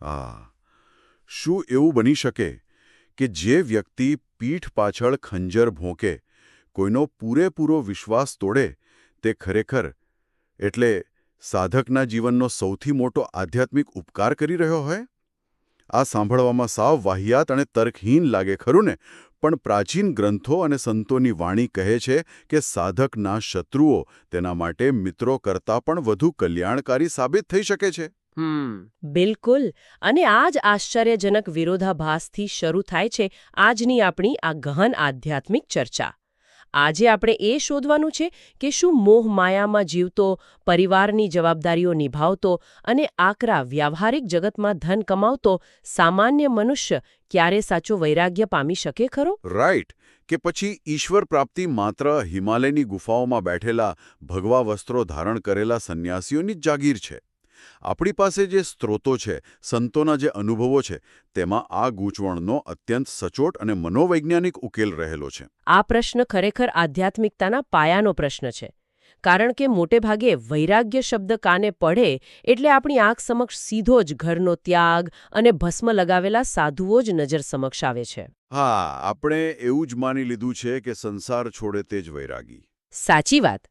આ શું એવું બની શકે કે જે વ્યક્તિ પીઠ પાછળ ખંજર ભોંકે, કોઈનો પૂરેપૂરો વિશ્વાસ તોડે, તે ખરેખર એટલે સાધકના જીવનનો સૌથી મોટો આધ્યાત્મિક ઉપકાર કરી રહ્યો હોય? આ સાંભળવામાં સાવ વાહિયાત અને તર્કહીન લાગે ખરું ને, પણ પ્રાચીન ગ્રંથો અને સંતોની વાણી કહે છે કે સાધકના શત્રુઓ તેના માટે મિત્રો કરતાં પણ વધુ કલ્યાણકારી સાબિત થઈ શકે છે. બિલકુલ. અને આ જ આશ્ચર્યજનક વિરોધાભાસથી શરૂ થાય છે આજની આપણી આ ગહન આધ્યાત્મિક ચર્ચા. આજે આપણે એ શોધવાનું છે કે શું મોહ માયામાં જીવતો, પરિવારની જવાબદારીઓ નિભાવતો અને આકરા વ્યાવહારિક જગતમાં ધન કમાવતો સામાન્ય મનુષ્ય ક્યારે સાચો વૈરાગ્ય પામી શકે ખરો? રાઈટ. કે પછી ઈશ્વર પ્રાપ્તિ માત્ર હિમાલયની ગુફાઓમાં બેઠેલા ભગવા વસ્ત્રો ધારણ કરેલા સંન્યાસીઓની જ જાગીર છે? આપણી પાસે જે સ્ત્રોતો છે, સંતોના જે અનુભવો છે, તેમાં આ ગૂંચવણનો અત્યંત સચોટ અને મનોવૈજ્ઞાનિક ઉકેલ રહેલો છે. આ પ્રશ્ન ખરેખર આધ્યાત્મિકતાના પાયાનો પ્રશ્ન છે. કારણ કે મોટે ભાગે વૈરાગ્ય શબ્દ કાને પડે એટલે આપણી આંખ સમક્ષ સીધો જ ઘરનો ત્યાગ અને ભસ્મ લગાવેલા સાધુઓ જ નજર સમક્ષ આવે છે. હા, આપણે એવું જ માની લીધું છે કે સંસાર છોડે તે જ વૈરાગી. સાચી વાત.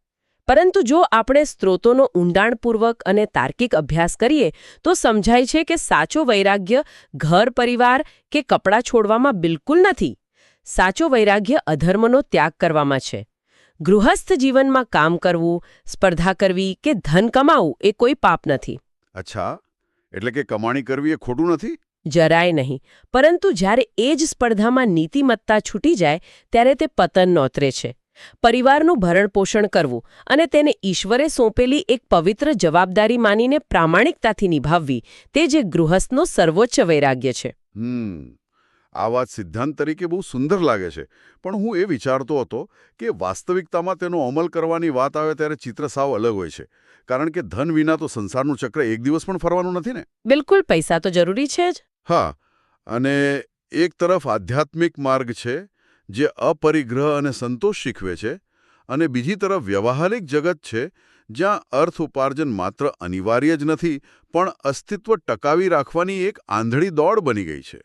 પરંતુ જો આપણે સ્ત્રોતોનો ઊંડાણપૂર્વક અને તાર્કિક અભ્યાસ કરીએ તો સમજાય છે કે સાચો વૈરાગ્ય ઘર પરિવાર કે કપડાં છોડવામાં બિલકુલ નથી. સાચો વૈરાગ્ય અધર્મનો ત્યાગ કરવામાં છે. ગૃહસ્થ જીવનમાં કામ કરવું, સ્પર્ધા કરવી કે ધન કમાવું એ કોઈ પાપ નથી. અચ્છા, એટલે કે કમાણી કરવી એ ખોટું નથી? જરાય નહીં. પરંતુ જ્યારે એ જ સ્પર્ધામાં નીતિમત્તા છૂટી જાય ત્યારે તે પતન નોતરે છે. પરિવારનું ભરણપોષણ કરવું અને તેને ઈશ્વરે સોંપેલી એક પવિત્ર જવાબદારી માનીને પ્રામાણિકતાથી નિભાવવી, તે જે ગૃહસ્થનો સર્વોચ્ચ વૈરાગ્ય છે. આ વાત સિદ્ધાંત તરીકે બહુ સુંદર લાગે છે, પણ હું એ વિચારતો હતો કે વાસ્તવિકતામાં તેનો અમલ કરવાની વાત આવે ત્યારે ચિત્ર સાવ અલગ હોય છે. કારણ કે ધન વિના તો સંસારનું ચક્ર એક દિવસ પણ ફરવાનું નથી ને. બિલકુલ, પૈસા તો જરૂરી છે જ. હા, અને એક તરફ આધ્યાત્મિક માર્ગ છે જે અપરિગ્રહ અને સંતોષ શીખવે છે, અને બીજી તરફ વ્યવહારિક જગત છે જ્યાં અર્થ ઉપાર્જન માત્ર અનિવાર્ય જ નથી પણ અસ્તિત્વ ટકાવી રાખવાની એક આંધળી દોડ બની ગઈ છે.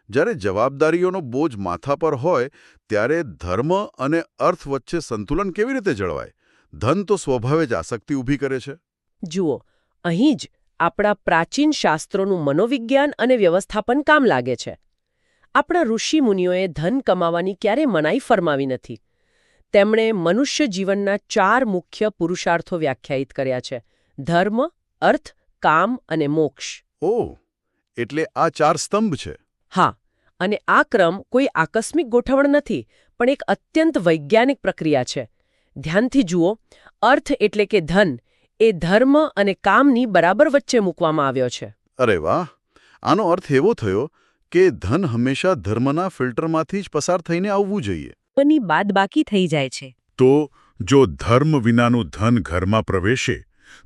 જ્યારે જવાબદારીઓનો બોજ માથા પર હોય ત્યારે ધર્મ અને અર્થ વચ્ચે સંતુલન કેવી રીતે જળવાય? ધન તો સ્વભાવે જ આસક્તિ ઊભી કરે છે. જુઓ, અહીં જ આપણા પ્રાચીન શાસ્ત્રોનું મનોવિજ્ઞાન અને વ્યવસ્થાપન કામ લાગે છે. આપણા ઋષિ મુનિઓએ ધન કમાવાની ક્યારેય મનાઈ ફરમાવી નથી. તેમણે મનુષ્ય જીવનના 4 મુખ્ય પુરુષાર્થો વ્યાખ્યાયિત કર્યા છે: ધર્મ, અર્થ, કામ અને મોક્ષ. ઓહ, એટલે આ 4 સ્તંભ છે. હા, અને આ ક્રમ કોઈ આકસ્મિક ગોઠવણ નથી, પણ એક અત્યંત વૈજ્ઞાનિક પ્રક્રિયા છે. ધ્યાનથી જુઓ, અર્થ એટલે કે ધન એ ધર્મ અને કામની બરાબર વચ્ચે મૂકવામાં આવ્યો છે. અરે વાહ! આનો અર્થ એવો થયો કે ધન હંમેશા ધર્મના ફિલ્ટરમાંથી જ પસાર થઈને આવવું જોઈએ. ની બાદબાકી થઈ જાય છે. તો જો ધર્મ વિનાનું ધન ઘરમાં પ્રવેશે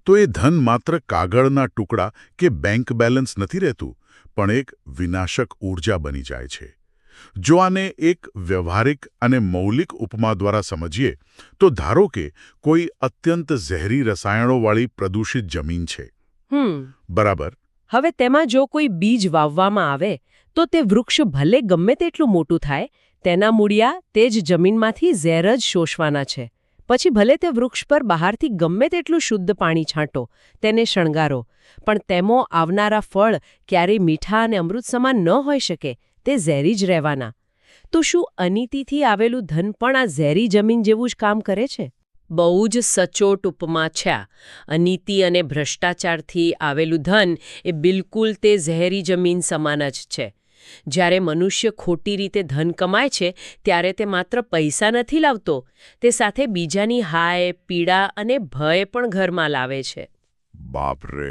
તો એ ધન માત્ર કાગળના ટુકડા કે બેંક બેલેન્સ નથી રહેતું, પણ એક વિનાશક ઊર્જા બની જાય છે. જો આને એક વ્યવહારિક અને મૌલિક ઉપમા દ્વારા સમજીએ તો ધારો કે કોઈ અત્યંત ઝેરી રસાયણોવાળી પ્રદૂષિત જમીન છે. બરાબર. હવે તેમાં જો કોઈ બીજ વાવવામાં આવે તો તે વૃક્ષ ભલે ગમે તેટલું મોટું થાય, તેના મૂળિયા તે જ જમીનમાંથી ઝેર જ શોષવાના છે. પછી ભલે તે વૃક્ષ પર બહારથી ગમે તેટલું શુદ્ધ પાણી છાંટો, તેને શણગારો, પણ તેમાં આવનારા ફળ ક્યારેય મીઠા અને અમૃત સમાન ન હોઈ શકે. તે ઝેરી જ રહેવાના. તો શું અનીતિથી આવેલું ધન પણ આ ઝેરી જમીન જેવું જ કામ કરે છે? બહુ જ સચોટ ઉપમા છે. અનીતિ અને ભ્રષ્ટાચારથી આવેલું ધન એ બિલકુલ તે ઝેરી જમીન સમાન જ છે. જ્યારે મનુષ્ય ખોટી રીતે ધન કમાય છે ત્યારે તે માત્ર પૈસા નથી લાવતો, તે સાથે બીજાની હાય, પીડા અને ભય પણ ઘરમાં લાવે છે. બાપરે!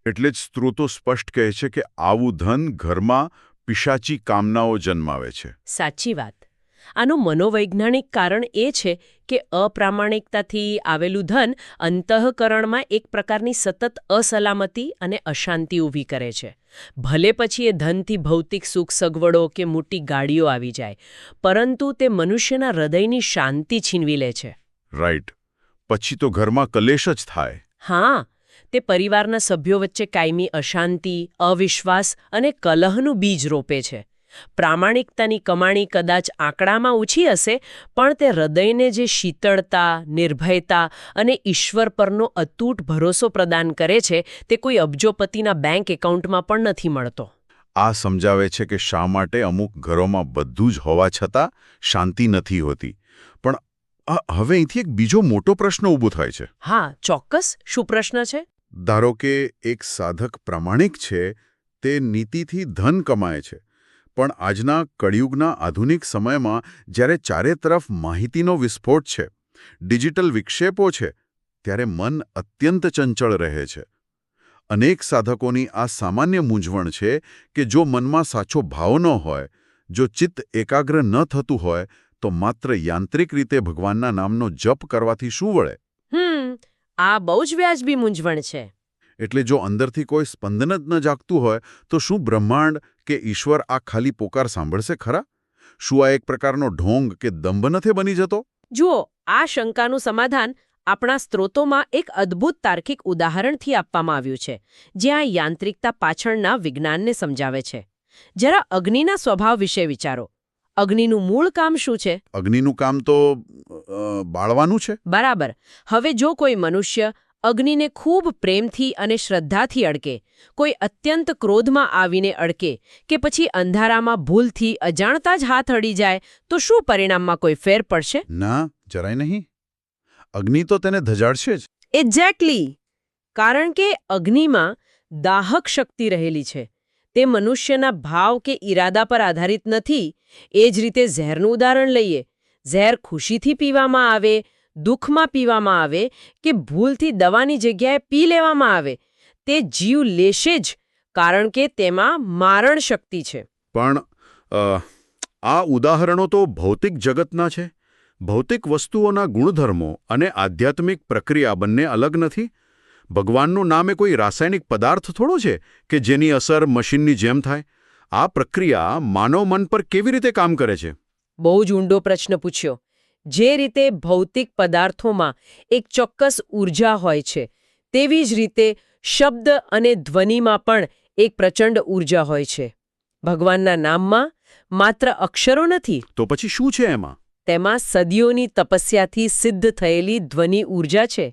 એટલે જ સ્ત્રોતો સ્પષ્ટ કહે છે કે આવું ધન ઘરમાં પિશાચી કામનાઓ જન્માવે છે. સાચી વાત. આનું મનોવૈજ્ઞાનિક કારણ એ છે કે અપ્રામાણિકતાથી આવેલું ધન અંતઃકરણમાં એક પ્રકારની સતત અસલામતી અને અશાંતિ ઊભી કરે છે. ભલે પછી એ ધનથી ભૌતિક સુખ સગવડો કે મોટી ગાડીઓ આવી જાય, પરંતુ તે મનુષ્યના હૃદયની શાંતિ છીનવી લે છે. રાઈટ. પછી તો ઘરમાં કલેશ જ થાય. હા, તે પરિવારના સભ્યો વચ્ચે કાયમી અશાંતિ, અવિશ્વાસ અને કલહનું બીજ રોપે છે. પ્રામાણિકતાની કમાણી કદાચ આંકડામાં ઓછી હશે, પણ તે હૃદયને જે શીતળતા, નિર્ભયતા અને ઈશ્વર પરનો અતૂટ ભરોસો પ્રદાન કરે છે, તે કોઈ અબજોપતિના બેંક એકાઉન્ટમાં પણ નથી મળતો. આ સમજાવે છે કે શા માટે અમુક ઘરોમાં બધું જ હોવા છતાં શાંતિ નથી હોતી. પણ હવે અહીંથી એક બીજો મોટો પ્રશ્ન ઊભો થાય છે. હા, ચોક્કસ. શું પ્રશ્ન છે? ધારો કે એક સાધક પ્રામાણિક છે, તે નીતિથી ધન કમાય છે, પણ આજના કળિયુગના આધુનિક સમયમાં જ્યારે ચારે તરફ માહિતીનો વિસ્ફોટ છે, ડિજિટલ વિક્ષેપો છે, ત્યારે મન અત્યંત ચંચળ રહે છે. અનેક સાધકોની આ સામાન્ય મૂંઝવણ છે કે જો મનમાં સાચો ભાવ ન હોય, જો ચિત્ત એકાગ્ર ન થતું હોય, તો માત્ર યાંત્રિક રીતે ભગવાનના નામનો જપ કરવાથી શું વળે? આ બહુ જ વ્યાજબી મૂંઝવણ છે. એટલે જો અંદરથી કોઈ સ્પંદન જ ન જાગતું હોય, તો શું બ્રહ્માંડ કે ઈશ્વર આ ખાલી પોકાર સાંભળશે ખરા? શું આ એક પ્રકારનો ઢોંગ કે દંભ નથી બની જતો? જુઓ, આ શંકાનું સમાધાન આપણા સ્ત્રોતોમાં એક અદ્ભુત તાર્કિક ઉદાહરણથી આપવામાં આવ્યું છે, જ્યાં યાંત્રિકતા પાછળના વિજ્ઞાનને સમજાવે છે. જરા અગ્નિના સ્વભાવ વિશે વિચારો. અગ્નિનું મૂળ કામ શું છે? અગ્નિનું કામ તો બાળવાનું છે. બરાબર. હવે જો કોઈ મનુષ્ય અગ્નિને ખૂબ પ્રેમથી અને શ્રદ્ધાથી અડકે, કોઈ અત્યંત ક્રોધમાં આવીને અડકે, કે પછી અંધારામાં ભૂલથી અજાણતા જ હાથ અડી જાય, તો શું પરિણામમાં કોઈ ફેર પડશે? ના, જરાય નહીં. અગ્નિ તો તેને ધજાડશે જ. એક્ઝેક્ટલી. કારણ કે અગ્નિમાં દાહક શક્તિ રહેલી છે. તે મનુષ્યના ભાવ કે ઈરાદા પર આધારિત નથી. એ જ રીતે ઝેરનું ઉદાહરણ લઈએ. ઝેર ખુશીથી પીવામાં આવે, દુઃખમાં પીવામાં આવે કે ભૂલથી દવાની જગ્યાએ પી લેવામાં આવે, તે જીવ લેશે જ, કારણ કે તેમાં મારણ શક્તિ છે. પણ આ ઉદાહરણો તો ભૌતિક જગતના છે. ભૌતિક વસ્તુઓના ગુણધર્મો અને આધ્યાત્મિક પ્રક્રિયા બંને અલગ નથી. ભગવાનનું નામ એ કોઈ રાસાયણિક પદાર્થ થોડો છે કે જેની અસર મશીનની જેમ થાય. આ પ્રક્રિયા માનવ મન પર કેવી રીતે કામ કરે છે? બહુ જ ઊંડો પ્રશ્ન પૂછ્યો. જે રીતે ભૌતિક પદાર્થોમાં એક ચોક્કસ ઊર્જા હોય છે, તેવી જ રીતે શબ્દ અને ધ્વનિમાં પણ એક પ્રચંડ ઊર્જા હોય છે. ભગવાનના નામમાં માત્ર અક્ષરો નથી. તો પછી શું છે એમાં? તેમાં સદીઓની તપસ્યાથી સિદ્ધ થયેલી ધ્વનિ ઊર્જા છે,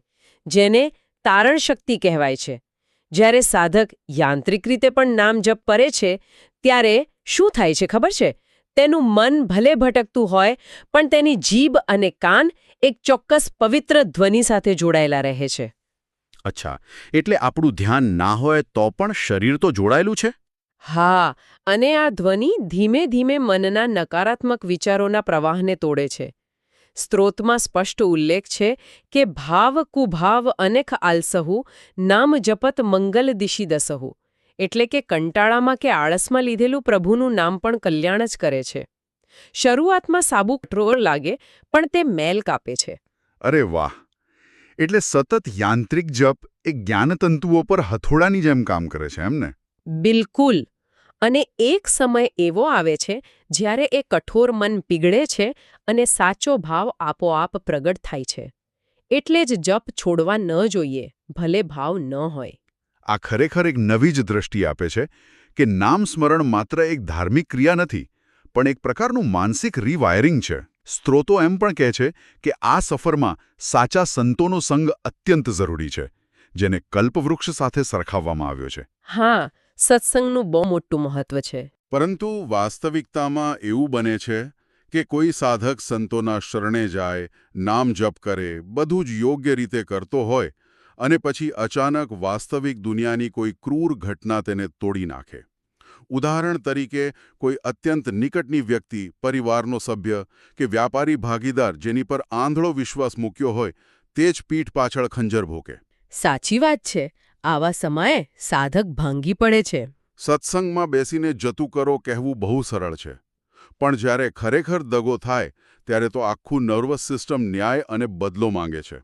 જેને તારણ શક્તિ કહેવાય છે. જ્યારે સાધક યાંત્રિક રીતે પણ નામ જપ કરે છે, ત્યારે શું થાય છે ખબર છે? તેનું મન ભલે ભટકતું હોય, પણ તેની જીભ અને કાન એક ચોક્કસ પવિત્ર ધ્વનિ સાથે જોડાયેલા રહે છે. અચ્છા, એટલે આપણું ધ્યાન ના હોય તો પણ શરીર તો જોડાયેલું છે? હા, અને આ ધ્વનિ ધીમે ધીમે મનના નકારાત્મક વિચારોના પ્રવાહને તોડે છે. સ્ત્રોતમાં સ્પષ્ટ ઉલ્લેખ છે કે ભાવ કુભાવ અનેક આલસહુ નામ જપત મંગલ દિશી દસહુ. એટલે કે કંટાળામાં કે આળસમાં લીધેલું પ્રભુનું નામ પણ કલ્યાણ જ કરે છે. શરૂઆતમાં સાબુ કઠોર લાગે, પણ તે મેલ કાપે છે. અરે વાહ! એટલે સતત યાંત્રિક જપ એ જ્ઞાનતંતુઓ પર હથોડાની જેમ કામ કરે છે એમને? બિલકુલ. અને એક સમય એવો આવે છે જ્યારે એ કઠોર મન પીગળે છે અને સાચો ભાવ આપોઆપ પ્રગટ થાય છે. એટલે જ જપ છોડવા ન જોઈએ, ભલે ભાવ ન હોય. આ ખરેખર એક નવી જ દ્રષ્ટિ આપે છે કે નામ સ્મરણ માત્ર એક ધાર્મિક ક્રિયા નથી, પણ એક પ્રકારનું માનસિક રીવાયરિંગ છે. સ્ત્રોતો એમ પણ કહે છે કે આ સફરમાં સાચા સંતોનો સંગ અત્યંત જરૂરી છે, જેને કલ્પવૃક્ષ સાથે સરખાવવામાં આવ્યો છે. હા, સત્સંગનું બહુ મોટું મહત્વ છે. પરંતુ વાસ્તવિકતામાં એવું બને છે કે કોઈ સાધક સંતોના શરણે જાય, નામ જપ કરે, બધું જ યોગ્ય રીતે કરતો હોય, અને પછી અચાનક વાસ્તવિક દુનિયાની કોઈ ક્રૂર ઘટના તેને તોડી નાખે. ઉદાહરણ તરીકે કોઈ અત્યંત નિકટની વ્યક્તિ, પરિવારનો સભ્ય કે વ્યાપારી ભાગીદાર જેની પર આંધળો વિશ્વાસ મૂક્યો હોય, તે જ પીઠ પાછળ ખંજર ભોકે. સાચી વાત છે. આવા સમયે સાધક ભાંગી પડે છે. સત્સંગમાં બેસીને જતું કરો કહેવું બહુ સરળ છે, પણ જ્યારે ખરેખર દગો થાય ત્યારે તો આખું નર્વસ સિસ્ટમ ન્યાય અને બદલો માંગે છે.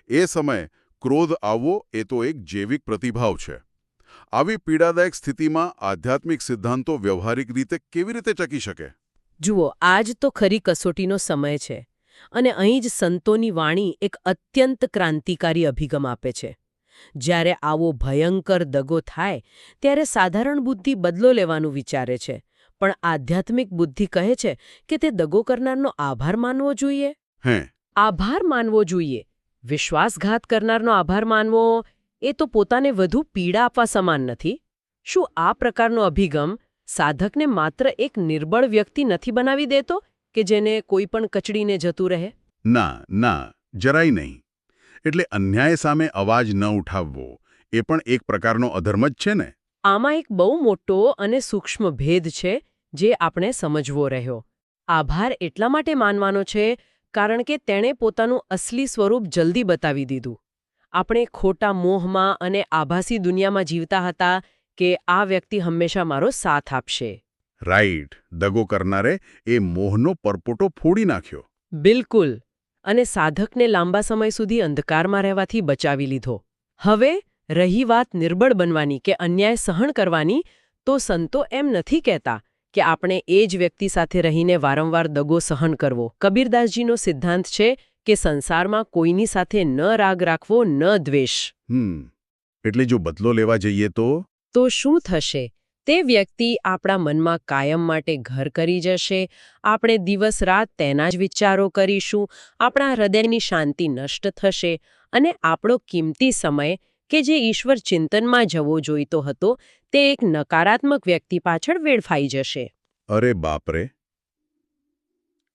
એ સમયે ક્રોધ આવવો એ તો એક જૈવિક પ્રતિભાવ છે. આવી પીડાદાયક સ્થિતિમાં આધ્યાત્મિક સિદ્ધાંતો વ્યવહારિક રીતે કેવી રીતે ટકી શકે? જુઓ, આજ તો ખરી કસોટીનો સમય છે, અને અહીં જ સંતોની વાણી એક અત્યંત ક્રાંતિકારી અભિગમ આપે છે. જ્યારે આવો ભયંકર દગો થાય ત્યારે સાધારણ બુદ્ધિ બદલો લેવાનું વિચારે છે, પણ આધ્યાત્મિક બુદ્ધિ કહે છે કે તે દગો કરનારનો આભાર માનવો જોઈએ. હે આભાર માનવો જોઈએ. વિશ્વાસઘાત કરનારનો આભાર માનવો એ તો પોતાને વધુ પીડા આપવા સમાન નથી. શું આ પ્રકારનો અભિગમ સાધકને માત્ર એક નિર્બળ વ્યક્તિ નથી બનાવી દેતો કે જેને કોઈ પણ કચડીને જતું રહે? ના ના, જરાય નહીં. એટલે અન્યાય સામે અવાજ ન ઉઠાવવો એ પણ એક પ્રકારનો અધર્મ જ છે ને? આમાં એક બહુ મોટો અને સૂક્ષ્મ ભેદ છે જે આપણે સમજવો રહ્યો. આભાર એટલા માટે માનવાનો છે કારણ કે તેણે પોતાનું અસલી સ્વરૂપ જલ્દી બતાવી દીધું. આપણે ખોટા મોહમાં અને આભાસી દુનિયામાં જીવતા હતા કે આ વ્યક્તિ હંમેશા મારો સાથ આપશે. રાઈટ. દગો કરનારે એ મોહનો પરપોટો ફોડી નાખ્યો. બિલકુલ. અને સાધકને લાંબા સમય સુધી અંધકારમાં રહેવાથી બચાવી લીધો. હવે રહી વાત નિર્બળ બનવાની કે અન્યાય સહન કરવાની, તો સંતો એમ નથી કહેતા કે આપણે એ જ વ્યક્તિ સાથે રહીને વારંવાર દગો સહન કરવો. કબીરદાસજીનો સિદ્ધાંત છે કે સંસારમાં કોઈની સાથે ન રાગ રાખવો, ન દ્વેષ. એટલે જો બદલો લેવા જઈએ તો શું થશે? તે વ્યક્તિ આપણા મનમાં કાયમ માટે ઘર કરી જશે. આપણે દિવસ રાત તેના જ વિચારો કરીશું. આપણા હૃદયની શાંતિ નષ્ટ થશે અને આપણો કિંમતી સમય કે જે ઈશ્વર ચિંતનમાં જવો જોઈતો હતો તે એક નકારાત્મક વ્યક્તિ પાછળ વેડફાઈ જશે. અરે બાપરે!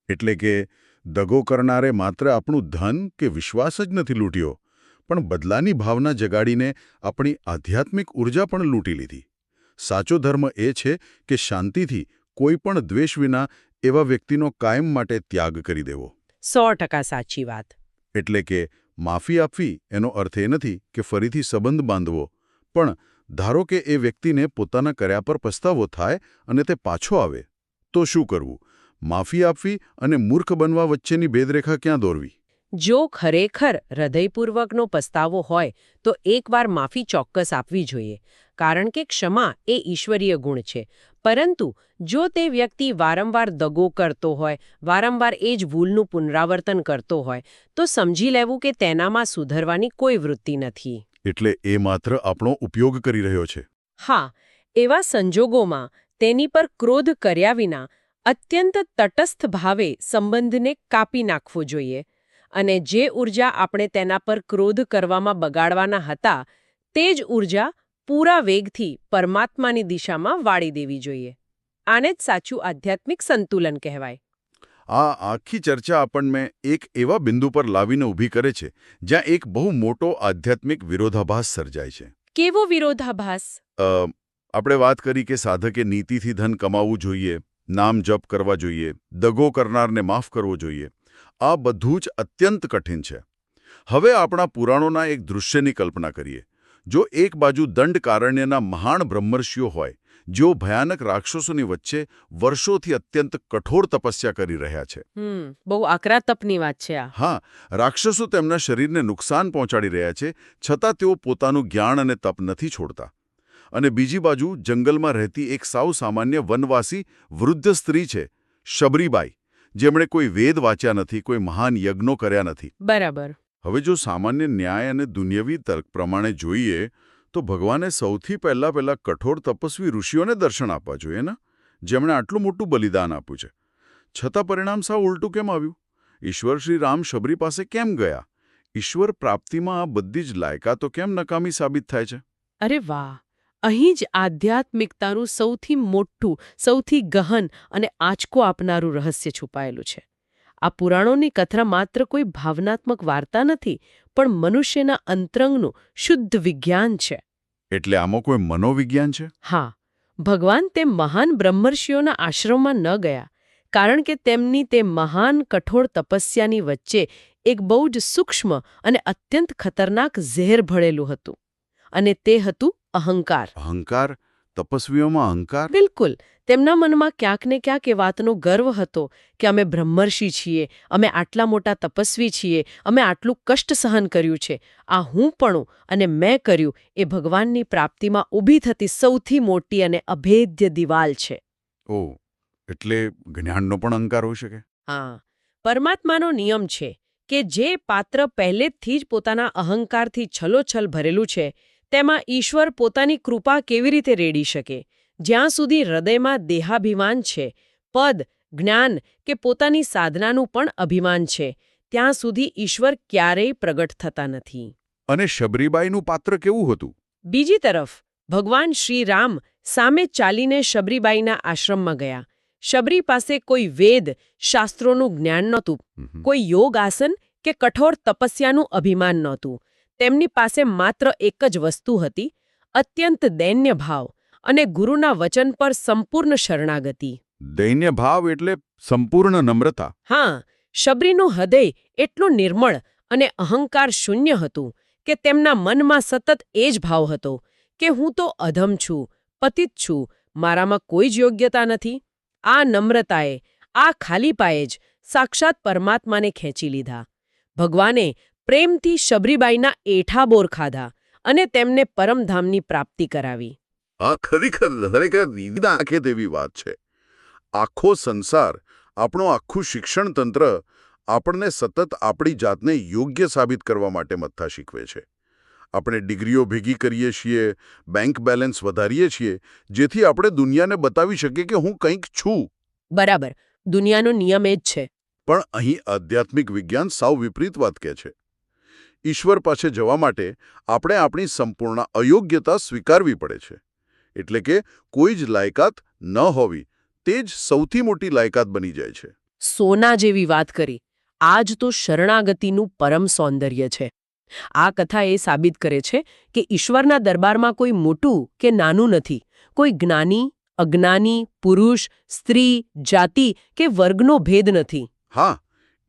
એટલે કે દગો કરનારે માત્ર આપણું ધન કે વિશ્વાસ જ નથી લૂંટ્યો, પણ બદલાની ભાવના જગાડીને આપણી આધ્યાત્મિક ઊર્જા પણ લૂંટી લીધી. સાચો ધર્મ એ છે કે શાંતિથી કોઈ પણ દ્વેષ વિના એવા વ્યક્તિનો કાયમ માટે ત્યાગ કરી દેવો. 100% સાચી વાત. એટલે કે માફી આપવી એનો અર્થ એ નથી કે ફરીથી સંબંધ બાંધવો, પણ ધારો કે એ વ્યક્તિને પોતાના કર્યા પર પસ્તાવો થાય અને તે પાછો આવે, તો શું કરવું? માફી આપવી અને મૂર્ખ બનવા વચ્ચેની ભેદરેખા ક્યાં દોરવી? જો ખરેખર હૃદયપૂર્વકનો પસ્તાવો હોય તો એકવાર માફી ચોક્કસ આપવી જોઈએ, કારણ કે ક્ષમા એ ઈશ્વરીય ગુણ છે. પરંતુ જો તે વ્યક્તિ વારંવાર દગો કરતો હોય, વારંવાર એ જ ભૂલનું પુનરાવર્તન કરતો હોય, તો સમજી લેવું કે તેનામાં સુધરવાની કોઈ વૃત્તિ નથી. એટલે એ માત્ર આપણો ઉપયોગ કરી રહ્યો છે. હા, એવા સંજોગોમાં તેની પર ક્રોધ કર્યા વિના અત્યંત તટસ્થ ભાવે સંબંધને કાપી નાખવો જોઈએ. અને જે ઊર્જા આપણે તેના પર ક્રોધ કરવામાં બગાડવાના હતા તે જ ઊર્જા પૂરા વેગથી પરમાત્માની દિશામાં વાળી દેવી જોઈએ. આને જ સાચું આધ્યાત્મિક સંતુલન કહેવાય. આ આખી ચર્ચા આપણને એક એવા બિંદુ પર લાવીને ઊભી કરે છે જ્યાં એક બહુ મોટો આધ્યાત્મિક વિરોધાભાસ સર્જાય છે. કેવો વિરોધાભાસ? આપણે વાત કરી કે સાધકે નીતિથી ધન કમાવવું જોઈએ, નામ જપ કરવા જોઈએ, દગો કરનારને માફ કરવો જોઈએ. આ બધું જ અત્યંત કઠિન છે. હવે આપણા પુરાણોના એક દૃશ્યની કલ્પના કરીએ. જો એક બાજુ દંડકારણ્યના મહાન બ્રહ્મર્ષિઓ હોય, જેઓ ભયાનક રાક્ષસોની વચ્ચે વર્ષોથી અત્યંત કઠોર તપસ્યા કરી રહ્યા છે. બહુ આકરા તપની વાત છે આ. હા, રાક્ષસો તેમના શરીરને નુકસાન પહોંચાડી રહ્યા છે, છતાં તેઓ પોતાનું જ્ઞાન અને તપ નથી છોડતા. અને બીજી બાજુ જંગલમાં રહેતી એક સાવ સામાન્ય વનવાસી વૃદ્ધ સ્ત્રી છે, શબરીબાઈ, જેમણે કોઈ વેદ વાંચ્યા નથી, કોઈ મહાન યજ્ઞો કર્યા નથી. બરાબર. હવે જો સામાન્ય ન્યાય અને દુન્યવી તર્ક પ્રમાણે જોઈએ તો ભગવાને સૌથી પહેલા કઠોર તપસ્વી ઋષિઓને દર્શન આપવા જોઈએ ને, જેમણે આટલું મોટું બલિદાન આપ્યું છે. છતાં પરિણામ સાવ ઉલટું કેમ આવ્યું? ઈશ્વર શ્રી રામ શબરી પાસે કેમ ગયા? ઈશ્વર પ્રાપ્તિમાં આ બધી જ લાયકાતો કેમ નકામી સાબિત થાય છે? અરે વાહ! અહીં જ આધ્યાત્મિકતાનું સૌથી મોટું, સૌથી ગહન અને આંચકો આપનારું રહસ્ય છુપાયેલું છે. આ પુરાણોની કથા માત્ર કોઈ ભાવનાત્મક વાર્તા નથી, પણ મનુષ્યના અંતરંગનું શુદ્ધ વિજ્ઞાન છે. એટલે આમાં કોઈ મનોવિજ્ઞાન છે? હા, ભગવાન તે મહાન બ્રહ્મર્ષિઓના આશ્રમમાં ન ગયા, કારણ કે તેમની તે મહાન કઠોર તપસ્યાની વચ્ચે એક બહુ જ સૂક્ષ્મ અને અત્યંત ખતરનાક ઝેર ભળેલું હતું. અને તે હતું અહંકાર. અહંકાર? તપસ્વીઓમાં અહંકાર? બિલકુલ. તેમના મનમાં ક્યાંક ને ક્યાંક એ વાતનો ગર્વ હતો કે અમે બ્રહ્મર્ષિ છીએ, અમે આટલા મોટા તપસ્વી છીએ, અમે આટલું કષ્ટ સહન કર્યું છે. આ હુંપણું અને મેં કર્યું એ ભગવાનની પ્રાપ્તિમાં ઊભી થતી સૌથી મોટી અને અભેદ્ય દિવાલ છે. ઓહ, એટલે જ્ઞાનનો પણ અહંકાર હોઈ શકે? હા, પરમાત્માનો નિયમ છે કે જે પાત્ર પહેલેથી જ પોતાના અહંકારથી છલોછલ ભરેલું છે તેમાં ઈશ્વર પોતાની કૃપા કેવી રીતે રેડી શકે? જ્યાં સુધી હૃદયમાં દેહાભિમાન છે, પદ, જ્ઞાન કે પોતાની સાધનાનું પણ અભિમાન છે, ત્યાં સુધી ઈશ્વર ક્યારેય પ્રગટ થતા નથી. અને શબરીબાઈનું પાત્ર કેવું હતું? બીજી તરફ ભગવાન શ્રી રામ સામે ચાલીને શબરીબાઈના આશ્રમમાં ગયા. શબરી પાસે કોઈ વેદ, શાસ્ત્રોનું જ્ઞાન નહોતું, કોઈ યોગ આસન કે કઠોર તપસ્યાનું અભિમાન નહોતું. તેમની પાસે માત્ર એક જ વસ્તુ હતી, અત્યંત દૈન્ય ભાવ અને ગુરુના વચન પર સંપૂર્ણ શરણાગતિ. દૈન્ય ભાવ એટલે સંપૂર્ણ નમ્રતા. હા, શબરીનું હૃદય એટલું નિર્મળ અને અહંકાર શૂન્ય હતું કે તેમના મનમાં સતત એ જ ભાવ હતો કે હું તો અધમ છું, પતિત છું, મારામાં કોઈ જ યોગ્યતા નથી. આ નમ્રતાએ, આ ખાલીપાએ જ સાક્ષાત પરમાત્માને ખેંચી લીધા. ભગવાને પ્રેમથી શબરીબાઈના એઠા બોર ખાધા અને તેમને પરમધામની પ્રાપ્તિ કરાવી. આ ખરેખર વિવિધ આંખે તેવી વાત છે. આખો સંસાર, આપણું આખું શિક્ષણ તંત્ર આપણને સતત આપણી જાતને યોગ્ય સાબિત કરવા માટે મથ્થા શીખવે છે. આપણે ડિગ્રીઓ ભેગી કરીએ છીએ, બેંક બેલેન્સ વધારીએ છીએ, જેથી આપણે દુનિયાને બતાવી શકીએ કે હું કંઈક છું. બરાબર, દુનિયાનો નિયમ એ જ છે. પણ અહીં આધ્યાત્મિક વિજ્ઞાન સાવ વિપરીત વાત કહે છે. ઈશ્વર પાસે જવા માટે આપણે આપણી સંપૂર્ણ અયોગ્યતા સ્વીકારવી પડે છે. એટલે કે કોઈ જ લાયકાત ન હોવી તે જ સૌથી મોટી લાયકાત બની જાય છે. સોના જેવી વાત કરી. આ જ તો શરણાગતિનું પરમ સૌંદર્ય છે. આ કથા એ સાબિત કરે છે કે ઈશ્વરના દરબારમાં કોઈ મોટું કે નાનું નથી, કોઈ જ્ઞાની, અજ્ઞાની, પુરુષ, સ્ત્રી, જાતિ કે વર્ગનો ભેદ નથી. હા,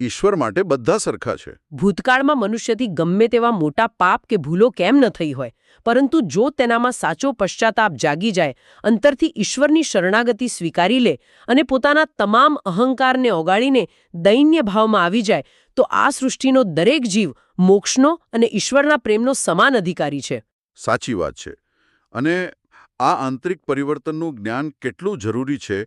ઈશ્વર માટે બધા સરખા છે. ભૂતકાળમાં મનુષ્યથી ગમે તેવા મોટા પાપ કે ભૂલો કેમ ન થઈ હોય, પરંતુ જો તેનામાં સાચો પશ્ચાતાપ જાગી જાય, અંતરથી ઈશ્વરની શરણાગતિ સ્વીકારી લે અને પોતાના તમામ અહંકારને ઓગાળીને દૈન્ય ભાવમાં આવી જાય, તો આ સૃષ્ટિનો દરેક જીવ મોક્ષનો અને ઈશ્વરના પ્રેમનો સમાન અધિકારી છે. સાચી વાત છે. અને આ આંતરિક પરિવર્તનનું જ્ઞાન કેટલું જરૂરી છે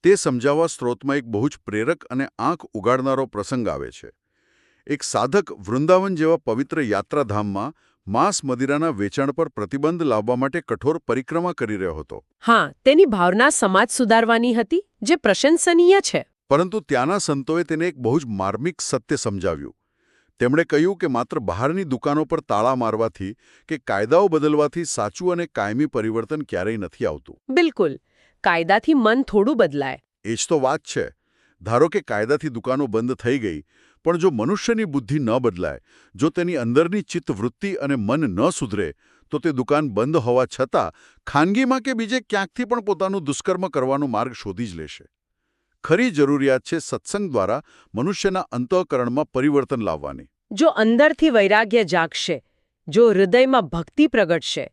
તે સમજાવવા સ્ત્રોતમાં એક બહુ જ પ્રેરક અને આંખ ઉગાડનારો પ્રસંગ આવે છે. એક સાધક વૃંદાવન જેવા પવિત્ર યાત્રાધામમાં માંસ મદિરાના વેચાણ પર પ્રતિબંધ લાવવા માટે કઠોર પરિક્રમા કરી રહ્યો હતો. હા, તેની ભાવના સમાજ સુધારવાની હતી, જે પ્રશંસનીય છે. પરંતુ ત્યાંના સંતોએ તેને એક બહુ જ માર્મિક સત્ય સમજાવ્યું. તેમણે કહ્યું કે માત્ર બહારની દુકાનો પર તાળા મારવાથી કે કાયદાઓ બદલવાથી સાચું અને કાયમી પરિવર્તન ક્યારેય નથી આવતું. બિલકુલ, કાયદાથી મન થોડું બદલાય. એ જ તો વાત છે. ધારો કે કાયદાથી દુકાનો બંધ થઈ ગઈ, પણ જો મનુષ્યની બુદ્ધિ ન બદલાય, જો તેની અંદરની ચિત્તવૃત્તિ અને મન ન સુધરે, તો તે દુકાન બંધ હોવા છતાં ખાનગીમાં કે બીજે ક્યાંકથી પણ પોતાનું દુષ્કર્મ કરવાનો માર્ગ શોધી જ લેશે. ખરી જરૂરિયાત છે સત્સંગ દ્વારા મનુષ્યના અંતઃકરણમાં પરિવર્તન લાવવાની. જો અંદરથી વૈરાગ્ય જાગશે, જો હૃદયમાં ભક્તિ પ્રગટશે,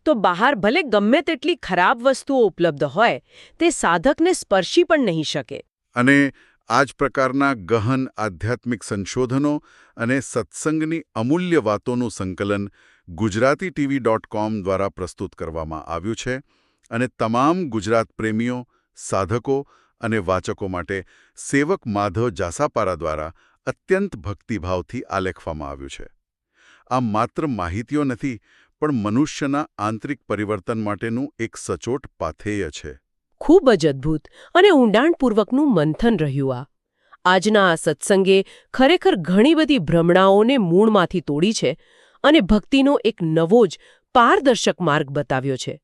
તો બહાર ભલે ગમે તેટલી ખરાબ વસ્તુઓ ઉપલબ્ધ હોય, તે સાધકને સ્પર્શી પણ નહીં શકે. અને આ જ પ્રકારના ગહન આધ્યાત્મિક સંશોધનો અને સત્સંગની અમૂલ્ય વાતોનું સંકલન gujaratiTV.com દ્વારા પ્રસ્તુત કરવામાં આવ્યું છે અને તમામ ગુજરાત પ્રેમીઓ, સાધકો અને વાચકો માટે સેવક માધવ જાસાપારા દ્વારા અત્યંત ભક્તિભાવથી આલેખવામાં આવ્યું છે. આ માત્ર માહિતીઓ નથી, પણ મનુષ્યના આંતરિક પરિવર્તન માટેનું એક સચોટ પાથેય છે. ખૂબ જ અદ્ભુત અને ઊંડાણપૂર્વકનું મંથન રહ્યું આ. આજના આ સત્સંગે ખરેખર ઘણી બધી ભ્રમણાઓને મૂળમાંથી તોડી છે અને ભક્તિનો એક નવો જ પારદર્શક માર્ગ બતાવ્યો છે.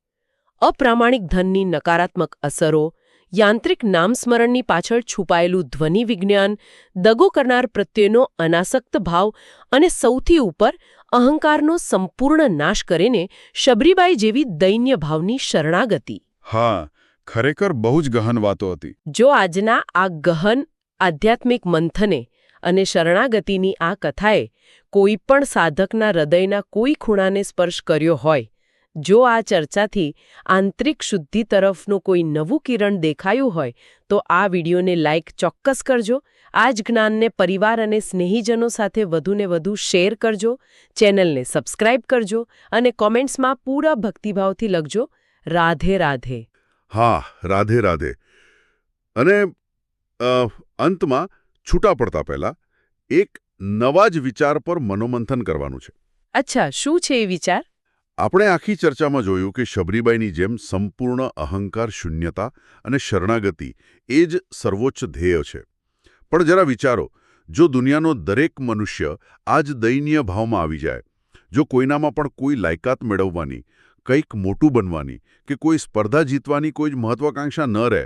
અપ્રામાણિક ધનની નકારાત્મક અસરો, યાંત્રિક નામસ્મરણની પાછળ છુપાયેલું ધ્વનિ વિજ્ઞાન, દગો કરનાર પ્રત્યેનો અનાસક્ત ભાવ અને સૌથી ઉપર અહંકારનો સંપૂર્ણ નાશ કરીને શબરીબાઈ જેવી દૈન્ય ભાવની શરણાગતિ. હા, ખરેખર બહુ જ ગહન વાતો હતી. જો આજના આ ગહન આધ્યાત્મિક મંથને અને શરણાગતિની આ કથાએ કોઈ પણ સાધકના હૃદયના કોઈ ખૂણાને સ્પર્શ કર્યો હોય, જો આ ચર્ચાથી આંતરિક શુદ્ધિ તરફનું કોઈ નવું કિરણ દેખાયું હોય, તો આ વિડીયોને લાઇક ચોક્કસ કરજો. આ જ જ્ઞાનને પરિવાર અને સ્નેહીજનો સાથે વધુને વધુ શેર કરજો. ચેનલને સબસ્ક્રાઇબ કરજો અને કોમેન્ટ્સમાં પૂરા ભક્તિભાવથી લખજો, રાધે રાધે. હા, રાધે રાધે. અને અંતમાં છૂટા પડતા પહેલા એક નવા જ વિચાર પર મનોમંથન કરવાનું છે. અચ્છા, શું છે એ વિચાર? આપણે આખી ચર્ચામાં જોયું કે શબરીબાઈની જેમ સંપૂર્ણ અહંકાર શૂન્યતા અને શરણાગતિ એ જ સર્વોચ્ચ ધ્યેય છે. પણ જરા વિચારો, જો દુનિયાનો દરેક મનુષ્ય આ જ દયનીય ભાવમાં આવી જાય, જો કોઈનામાં પણ કોઈ લાયકાત મેળવવાની, કંઈક મોટું બનવાની કે કોઈ સ્પર્ધા જીતવાની કોઈ જ મહત્વાકાંક્ષા ન રહે,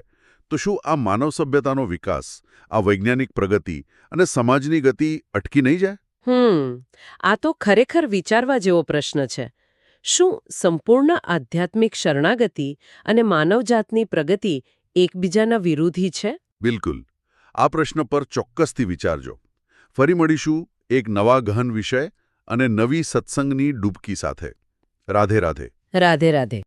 તો શું આ માનવ સભ્યતાનો વિકાસ, આ વૈજ્ઞાનિક પ્રગતિ અને સમાજની ગતિ અટકી નહીં જાય? આ તો ખરેખર વિચારવા જેવો પ્રશ્ન છે. શું સંપૂર્ણ આધ્યાત્મિક શરણાગતિ અને માનવજાતની પ્રગતિ એકબીજાના વિરોધી છે? બિલકુલ. આ પ્રશ્ન પર ચોક્કસથી વિચારજો. ફરી મળીશું એક નવા ગહન વિષય અને નવી સત્સંગની ડૂબકી સાથે. રાધે રાધે. રાધે રાધે.